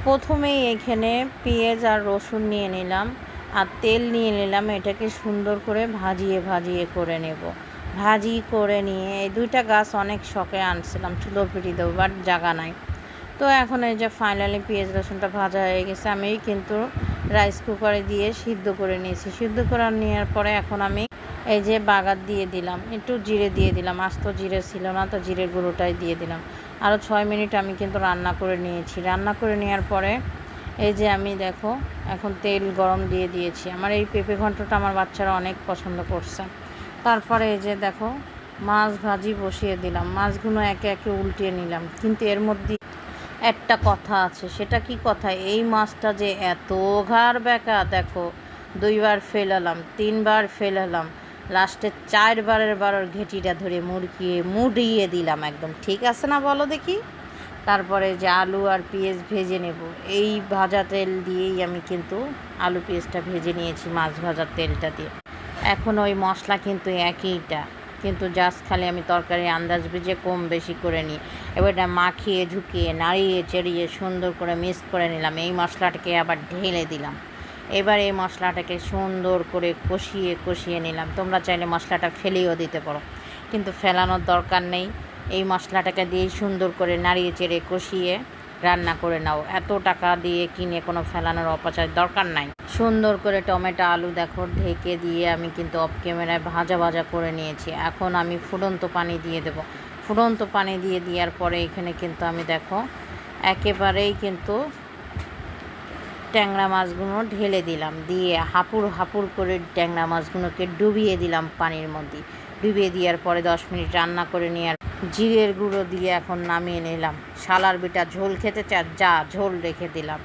প্রথমেই এখানে পেঁয়াজ আর রসুন নিয়ে নিলাম আর তেল নিয়ে নিলাম। এটাকে সুন্দর করে ভাজিয়ে করে নেব। ভাজি করে নিয়ে এই দুইটা গাছ অনেক শখে আনছিলাম চুলো পিটি দেবো, বাট জায়গা নাই। তো এখন এই যে ফাইনালি পেঁয়াজ রসুনটা ভাজা হয়ে গেছে, আমি কিন্তু রাইস কুকারে দিয়ে সিদ্ধ করে নিয়েছি। সিদ্ধ করে নেওয়ার পরে এখন আমি এই যে বাগার দিয়ে দিলাম, একটু জিরে দিয়ে দিলাম। আস্ত জিরে ছিল না, তো জিরের গুঁড়োটাই দিয়ে দিলাম। আরও 6 মিনিট আমি কিন্তু রান্না করে নিয়েছি। রান্না করে নেওয়ার পরে এই যে আমি দেখো এখন তেল গরম দিয়ে দিয়েছি। আমার এই পেঁপে ঘন্টটা আমার বাচ্চারা অনেক পছন্দ করছে। তারপরে এই যে দেখো মাছ ভাজি বসিয়ে দিলাম। মাছগুলো একে একে উল্টিয়ে নিলাম, কিন্তু এর মধ্যে একটা কথা আছে। সেটা কি কথা? এই মাছটা যে এত ঘাড় ব্যাকা, দেখো 2বার ফেলালাম, 3বার ফেলালাম, লাস্টে 4বারের ঘেঁটিটা ধরে মুড়িয়ে দিলাম একদম। ঠিক আছে না বলো দেখি? তারপরে যে আলু আর পেঁয়াজ ভেজে নেব, এই ভাজা তেল দিয়েই আমি কিন্তু আলু পেঁয়াজটা ভেজে নিয়েছি মাছ ভাজার তেলটা দিয়ে। এখন ওই মশলা কিন্তু একইটা, কিন্তু জাস্ট খালি আমি তরকারি আন্দাজ বুঝে কম বেশি করে নিই। এবার এটা মাখিয়ে ঝুঁকিয়ে নাড়িয়ে চেড়িয়ে সুন্দর করে মিক্স করে নিলাম। এই মশলাটাকে আবার ঢেলে দিলাম। এবার এই মশলাটাকে সুন্দর করে কষিয়ে নিলাম। তোমরা চাইলে মশলাটা ফেলেও দিতে পারো, কিন্তু ফেলানোর দরকার নেই। এই মশলাটাকে দিয়ে সুন্দর করে নাড়িয়ে চেড়ে কষিয়ে রান্না করে নাও। এত টাকা দিয়ে কিনে কোনো ফেলানোর অপচয় দরকার নাই। সুন্দর করে টমেটো আলু দেখো ঢেকে দিয়ে আমি কিন্তু অফ ক্যামেরায় ভাজা করে নিয়েছি। এখন আমি ফুটন্ত পানি দিয়ে দেব। ফুটন্ত পানি দিয়ে দেওয়ার পরে এখানে কিন্তু আমি দেখো একেবারেই কিন্তু ট্যাংরা মাছগুলো ঢেলে দিলাম। দিয়ে হাপুর করে ট্যাংরা মাছগুলোকে ডুবিয়ে দিলাম পানির মধ্যে। ডুবিয়ে দেওয়ার পরে 10 মিনিট রান্না করে নেওয়ার জিরের গুঁড়ো দিয়ে এখন নামিয়ে নিলাম। শালার বেটা ঝোল খেতে যা ঝোল রেখে দিলাম।